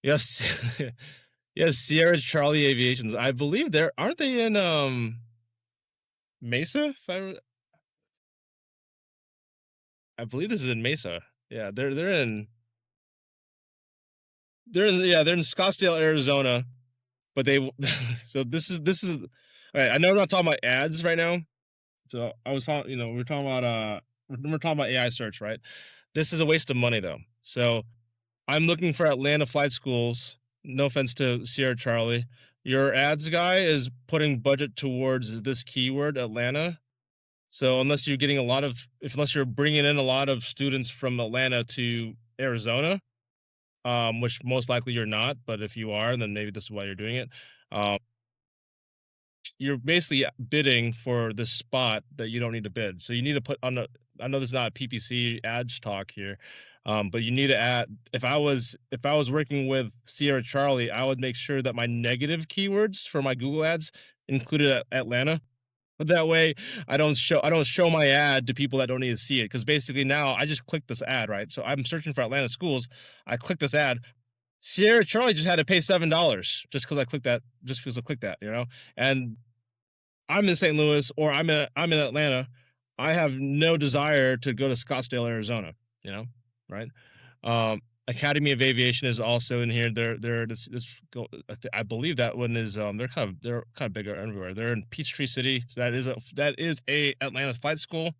Yes. Yes, Sierra Charlie Aviations. I believe aren't they in Mesa? I believe this is in Mesa. Yeah, they're in Scottsdale, Arizona, but they so this is all right, I know we're not talking about ads right now. So I was talking, we're talking about AI search, right? This is a waste of money though. So I'm looking for Atlanta flight schools. No offense to Sierra Charlie. Your ads guy is putting budget towards this keyword, Atlanta. So unless you're bringing in a lot of students from Atlanta to Arizona, which most likely you're not, but if you are, then maybe this is why you're doing it. Um, you're basically bidding for the spot that you don't need to bid. So you need to put on the. I know this is not a PPC ads talk here, but you need to add. If I was working with Sierra Charlie, I would make sure that my negative keywords for my Google ads included Atlanta. But that way, I don't show my ad to people that don't need to see it. Because basically now I just click this ad, right? So I'm searching for Atlanta schools. I click this ad. Sierra Charlie just had to pay $7 just because I clicked that. Just because I clicked that, and I'm in St. Louis or I'm in Atlanta. I have no desire to go to Scottsdale, Arizona. You know, right? Academy of Aviation is also in here. I believe that one is they're kind of bigger everywhere. They're in Peachtree City. So that is a Atlanta flight school.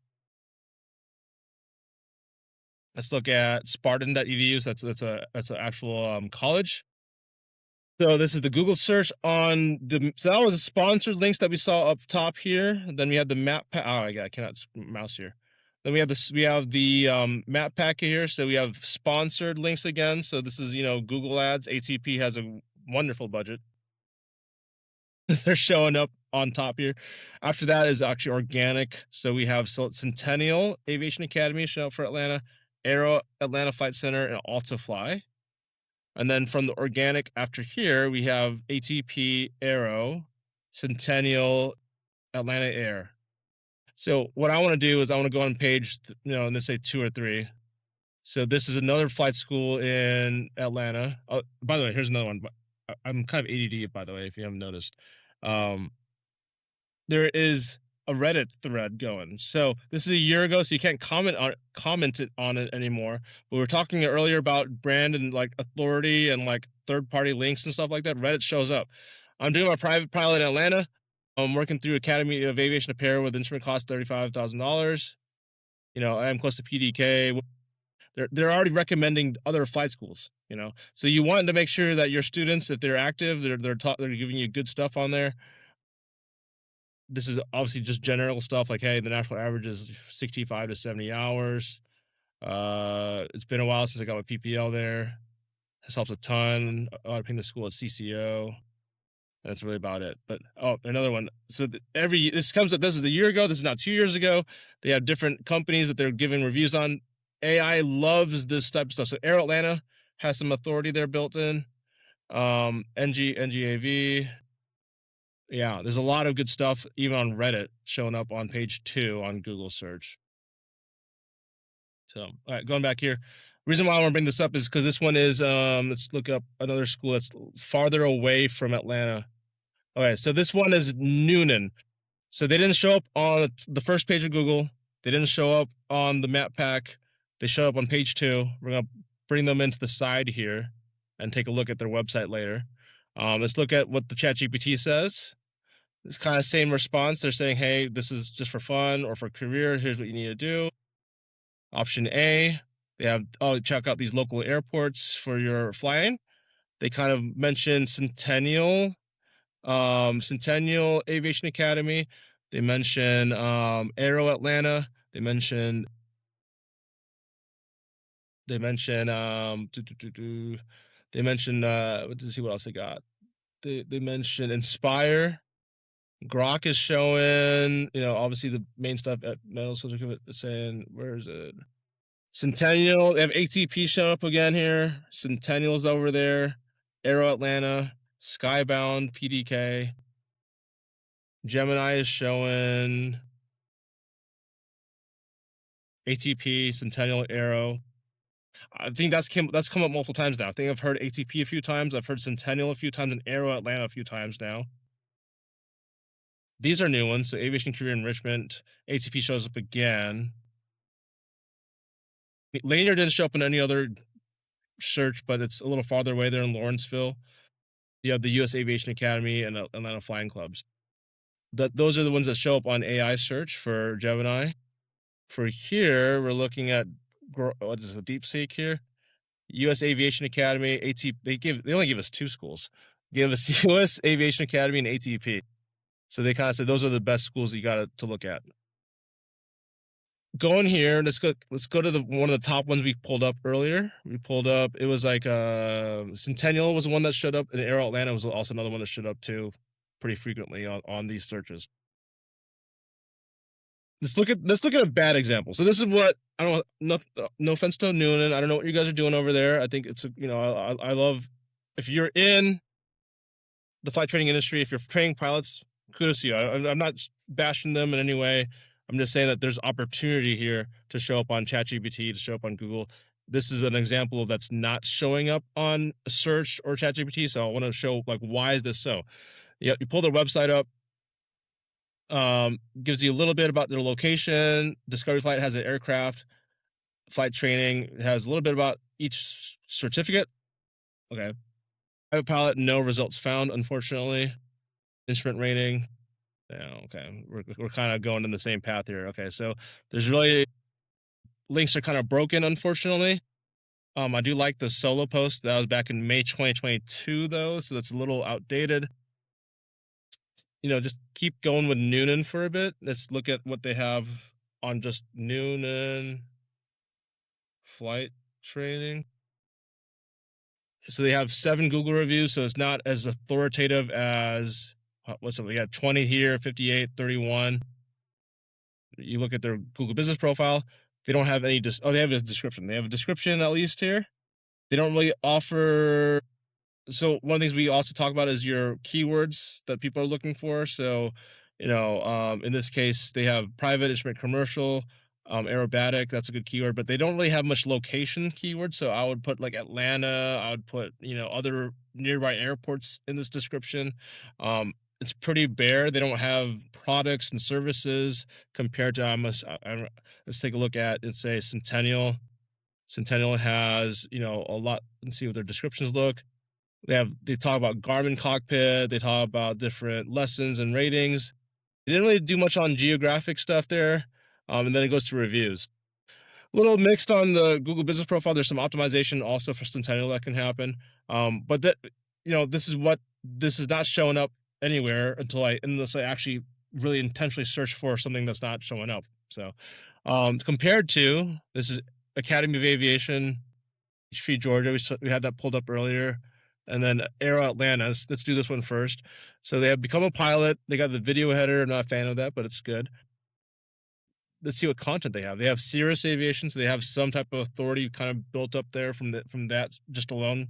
Let's look at Spartan.edu. So that's an actual college. So this is the Google search on so that was the sponsored links that we saw up top here. And then we have the map pack. Oh, I cannot mouse here. Then we have the map packet here. So we have sponsored links again. So this is, Google Ads. ATP has a wonderful budget. They're showing up on top here. After that is actually organic. So we have Centennial Aviation Academy showing up for Atlanta, Aero Atlanta Flight Center, and AltaFly. And then from the organic after here, we have ATP Aero, Centennial, Atlanta Air. So what I want to do is I want to go on page, let's say 2 or 3. So this is another flight school in Atlanta. Oh, by the way, here's another one. I'm kind of ADD, by the way, if you haven't noticed. There is a Reddit thread going. So this is a year ago, so you can't comment on it anymore. But we were talking earlier about brand and like authority and like third-party links and stuff like that. Reddit shows up. I'm doing my private pilot in Atlanta. I'm working through Academy of Aviation Repair with instrument cost $35,000. I am close to PDK. They're already recommending other flight schools. So you want to make sure that your students, if they're active, they're giving you good stuff on there. This is obviously just general stuff like, hey, the national average is 65 to 70 hours. It's been a while since I got my PPL there. This helps a ton. I paying the school at CCO. That's really about it. But another one. So this is a year ago. This is now 2 years ago. They have different companies that they're giving reviews on. AI loves this type of stuff. So Air Atlanta has some authority there built in. NGAV. Yeah, there's a lot of good stuff even on Reddit showing up on page 2 on Google search. So, all right, going back here. Reason why I want to bring this up is because this one is let's look up another school that's farther away from Atlanta. Okay, so this one is Noonan. So they didn't show up on the first page of Google. They didn't show up on the map pack. They show up on page 2. We're gonna bring them into the side here and take a look at their website later. Let's look at what the ChatGPT says. It's kind of same response. They're saying, hey, this is just for fun or for career. Here's what you need to do. Option A, they have, check out these local airports for your flying. They kind of mention Centennial Aviation Academy. They mention Aero Atlanta. They mention they mention let's see what else they got. They mention Inspire. Grok is showing, obviously the main stuff at Metal Certificate is saying, where is it? Centennial, they have ATP showing up again here. Centennial's over there. Aero Atlanta, Skybound, PDK. Gemini is showing ATP, Centennial, Aero. I think that's come up multiple times now. I think I've heard ATP a few times. I've heard Centennial a few times and Aero Atlanta a few times now. These are new ones. So Aviation Career Enrichment, ATP shows up again. Lanier didn't show up in any other search, but it's a little farther away there in Lawrenceville. You have the U.S. Aviation Academy and Atlanta Flying Clubs. Those are the ones that show up on AI search for Gemini. For here, we're looking at what is a DeepSeek here? U.S. Aviation Academy, they only give us two schools. They give us U.S. Aviation Academy and ATP. So they kind of said those are the best schools you got to look at. Go in here. Let's go to the one of the top ones we pulled up earlier. It was like Centennial was the one that showed up, and Aero Atlanta was also another one that showed up too, pretty frequently on these searches. Let's look at a bad example. So this is what I don't. No offense to Noonan. I don't know what you guys are doing over there. I think it's I love if you're in the flight training industry. If you're training pilots, kudos to you. I'm not bashing them in any way. I'm just saying that there's opportunity here to show up on ChatGPT, to show up on Google. This is an example that's not showing up on search or ChatGPT. So I want to show like why is this so? Yeah, you pull their website up. Gives you a little bit about their location. Discovery Flight has an aircraft. Flight training has a little bit about each certificate. Okay. Private pilot, no results found, unfortunately. Instrument rating. Yeah, okay. We're kind of going in the same path here. Okay, so there's really links are kind of broken, unfortunately. I do like the solo post that was back in May 2022, though, so that's a little outdated. Just keep going with Noonan for a bit. Let's look at what they have on just Noonan flight training. So they have 7 Google reviews, so it's not as authoritative as what's it? We got 20 here, 58, 31. You look at their Google business profile, they don't have any they have a description. They have a description at least here. They don't really offer. So one of the things we also talk about is your keywords that people are looking for. So, in this case, they have private, instrument, commercial, aerobatic. That's a good keyword, but they don't really have much location keywords. So I would put like Atlanta. I would put other nearby airports in this description. It's pretty bare. They don't have products and services compared to let's take a look at say Centennial. Centennial has a lot. Let's see what their descriptions look. They talk about Garmin cockpit. They talk about different lessons and ratings. They didn't really do much on geographic stuff there. And then it goes to reviews. A little mixed on the Google business profile. There's some optimization also for Centennial that can happen. But this is not showing up anywhere unless I actually really intentionally search for something that's not showing up. So, compared to this is Academy of Aviation, Peachtree, Georgia. We had that pulled up earlier. And then Aero Atlanta. Let's do this one first. So they have become a pilot. They got the video header. I'm not a fan of that, but it's good. Let's see what content they have. They have Cirrus Aviation, so they have some type of authority kind of built up there from that just alone.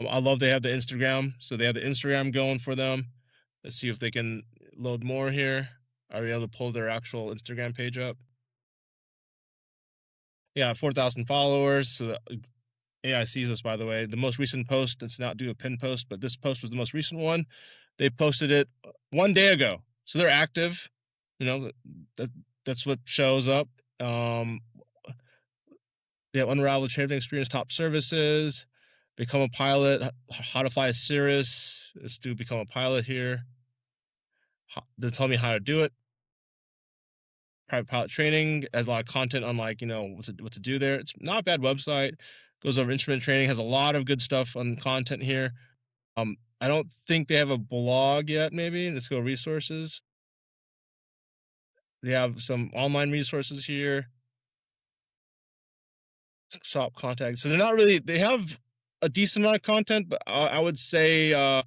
I love they have the Instagram. So they have the Instagram going for them. Let's see if they can load more here. Are we able to pull their actual Instagram page up? Yeah, 4,000 followers. So AI sees this, by the way. The most recent post, let's not do a pin post, but this post was the most recent one. They posted it 1 day ago. So they're active. That's what shows up. They have unraveled training experience, top services, become a pilot, how to fly a Cirrus. Let's do become a pilot here. They tell me how to do it. Private pilot training has a lot of content on what to do there. It's not a bad website. Goes over instrument training, has a lot of good stuff on content here. I don't think they have a blog yet, maybe. Let's go resources. They have some online resources here. Shop contact. So they have a decent amount of content, but I would say the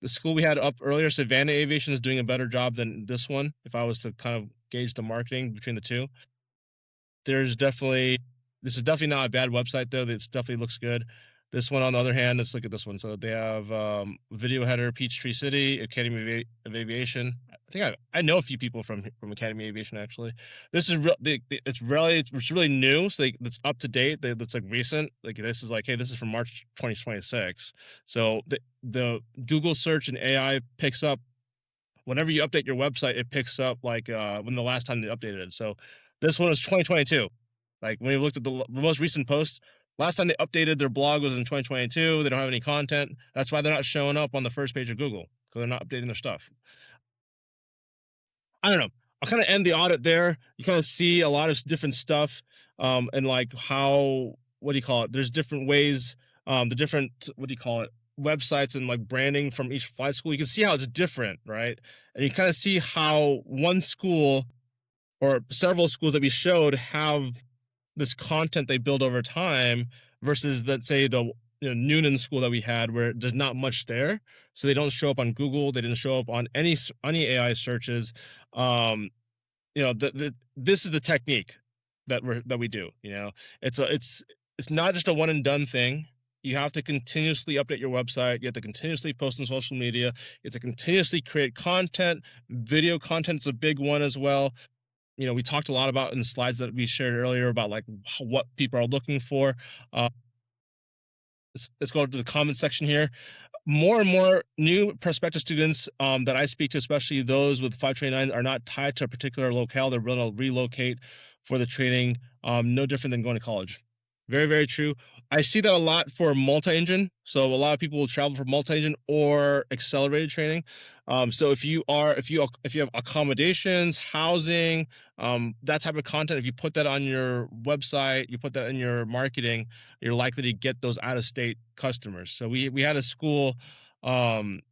school we had up earlier, Savannah Aviation, is doing a better job than this one. If I was to kind of gauge the marketing between the two. This is definitely not a bad website though. It definitely looks good. This one, on the other hand, let's look at this one. So they have video header, Peachtree City, Academy of Aviation. I think I know a few people from Academy of Aviation actually. This is it's really new, so it's up to date. It's like recent. Like this is like, hey, this is from March 2026. So the Google search and AI picks up whenever you update your website. It picks up like when the last time they updated it. So this one is 2022. Like when you looked at the most recent post, last time they updated their blog was in 2022. They don't have any content. That's why they're not showing up on the first page of Google, because they're not updating their stuff. I don't know. I'll kind of end the audit there. You kind of see a lot of different stuff, and like how, what do you call it? There's different ways, the different, what do you call it? Websites and like branding from each flight school. You can see how it's different, right? And you kind of see how one school or several schools that we showed have this content they build over time versus, let's say, the Noonan school that we had, where there's not much there, so they don't show up on Google. They didn't show up on any AI searches. Um, this is the technique that we do. It's not just a one and done thing. You have to continuously update your website. You have to continuously post on social media. You have to continuously create content. Video content is a big one as well. We talked a lot about in the slides that we shared earlier about like what people are looking for. Let's go to the comment section here. More and more new prospective students that I speak to, especially those with 529, are not tied to a particular locale. They're going to relocate for the training. No different than going to college. Very, very true. I see that a lot for multi-engine. So a lot of people will travel for multi-engine or accelerated training. So if you have accommodations, housing, that type of content, if you put that on your website, you put that in your marketing, you're likely to get those out-of-state customers. So we had a school, Kansas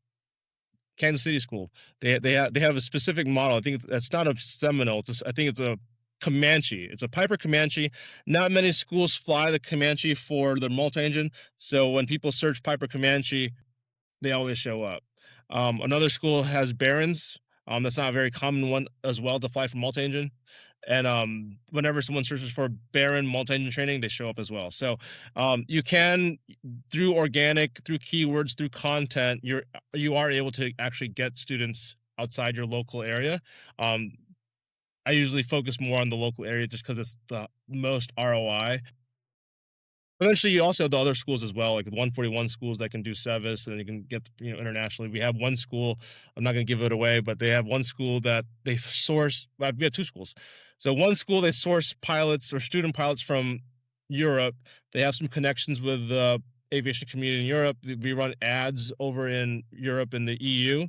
City school. They have a specific model. I think it's not a Seminole. I think it's a Comanche. It's a Piper Comanche. Not many schools fly the Comanche for the multi-engine, so when people search Piper Comanche, they always show up. Another school has Barons. That's not a very common one as well to fly for multi-engine. And whenever someone searches for Baron multi-engine training, they show up as well. So you can, through organic, through keywords, through content, you are able to actually get students outside your local area. I usually focus more on the local area just because it's the most ROI. Eventually, you also have the other schools as well, like 141 schools that can do Cevis, and you can get internationally. We have one school, I'm not going to give it away, but they have one school that they source. We have two schools. So one school, they source pilots or student pilots from Europe. They have some connections with the aviation community in Europe. We run ads over in Europe and the EU.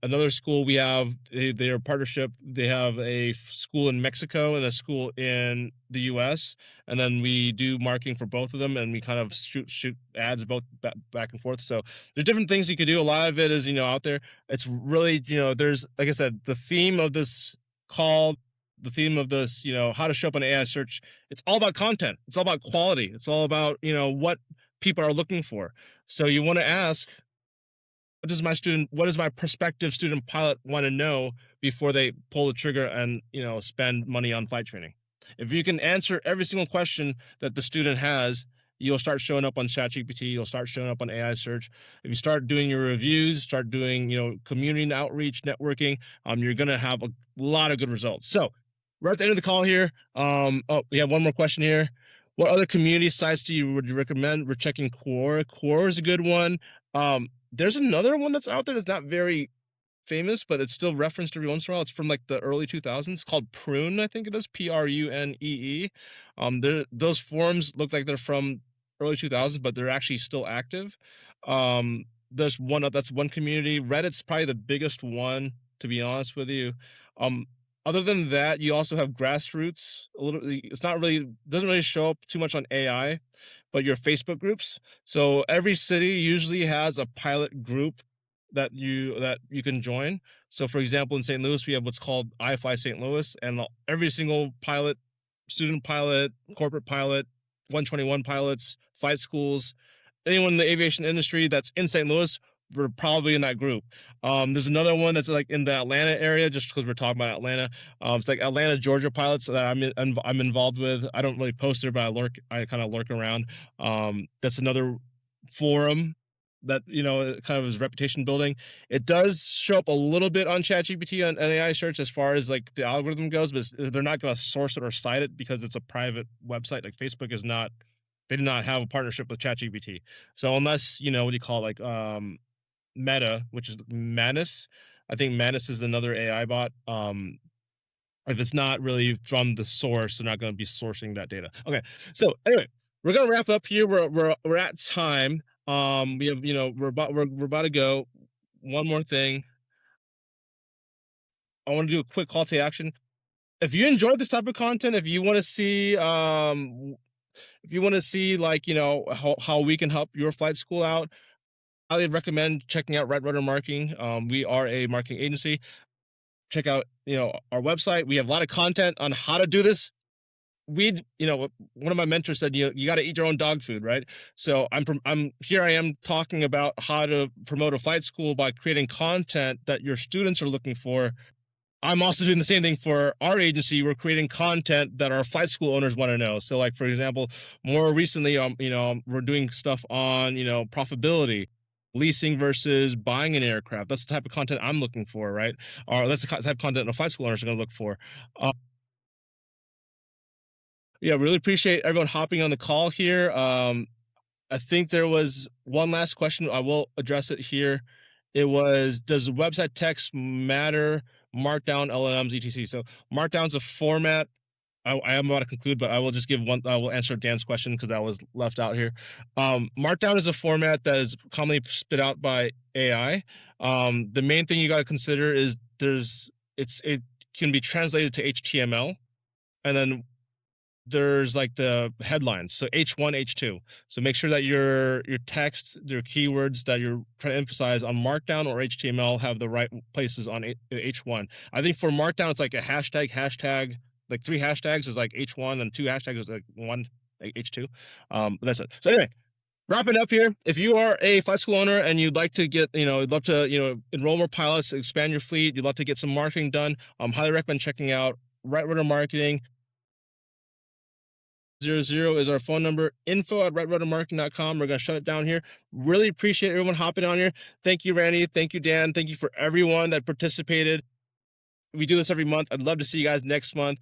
Another school we have, their partnership, they have a school in Mexico and a school in the US, and then we do marketing for both of them, and we kind of shoot ads both back and forth. So there's different things you could do. A lot of it is out there. It's really, there's, like I said, the theme of this call, the theme of this, how to show up on AI search, it's all about content. It's all about quality. It's all about what people are looking for. So you want to ask, what does my prospective student pilot want to know before they pull the trigger and spend money on flight training? If you can answer every single question that the student has, you'll start showing up on ChatGPT. You'll start showing up on AI search. If you start doing your reviews, start doing community outreach, networking, you're gonna have a lot of good results. So we're at the end of the call here. We have one more question here. What other community sites would you recommend? We're checking Quora. Quora is a good one. There's another one that's out there that's not very famous, but it's still referenced every once in a while. It's from like the early 2000s, called Prune, I think it is, Prunee. Those forums look like they're from early 2000s, but they're actually still active. That's one community. Reddit's probably the biggest one, to be honest with you. Other than that, you also have Grassroots. Doesn't really show up too much on AI, but your Facebook groups. So every city usually has a pilot group that you can join. So for example, in St. Louis, we have what's called I Fly St. Louis, and every single pilot, student pilot, corporate pilot, 121 pilots, flight schools, anyone in the aviation industry that's in St. Louis we're probably in that group. There's another one that's like in the Atlanta area, just because we're talking about Atlanta. It's like Atlanta, Georgia pilots that I'm involved with. I don't really post there, but I kind of lurk around. That's another forum that, kind of is reputation building. It does show up a little bit on ChatGPT and AI search as far as like the algorithm goes, but they're not going to source it or cite it because it's a private website. Like Facebook is not, they did not have a partnership with ChatGPT. So unless, what do you call it, like Meta, which is Manus, I think Manus is another AI bot. If it's not really from the source, they're not going to be sourcing that data. Okay, so anyway, we're gonna wrap up here. We're at time. We have, we're about to go. One more thing, I want to do a quick call to action. If you enjoyed this type of content, if you want to see like, how we can help your flight school out, I would recommend checking out Rudder Marketing. We are a marketing agency. Check out, our website. We have a lot of content on how to do this. One of my mentors said, you got to eat your own dog food, right? So I'm here. I am talking about how to promote a flight school by creating content that your students are looking for. I'm also doing the same thing for our agency. We're creating content that our flight school owners want to know. So, like, for example, more recently, we're doing stuff on, profitability, leasing versus buying an aircraft. That's the type of content I'm looking for, right? Or that's the type of content a flight school owners are going to look for. Yeah, really appreciate everyone hopping on the call here. I think there was one last question. I will address it here. It was, does website text matter? Markdown, LLMs, etc. So Markdown's a format. I am about to conclude, but I will just give one. I will answer Dan's question because that was left out here. Markdown is a format that is commonly spit out by AI. The main thing you got to consider is it can be translated to HTML, and then there's like the headlines, so H1, H2. So make sure that your text, your keywords that you're trying to emphasize on Markdown or HTML have the right places on H1. I think for Markdown, it's like a hashtag, like 3 hashtags is like H1 and 2 hashtags is like 1, like H2. That's it. So anyway, wrapping up here. If you are a flight school owner and you'd like to get, you'd love to, enroll more pilots, expand your fleet, you'd love to get some marketing done, highly recommend checking out Rudder Marketing. 00 is our phone number, info@ruddermarketing.com. We're going to shut it down here. Really appreciate everyone hopping on here. Thank you, Randy. Thank you, Dan. Thank you for everyone that participated. We do this every month. I'd love to see you guys next month.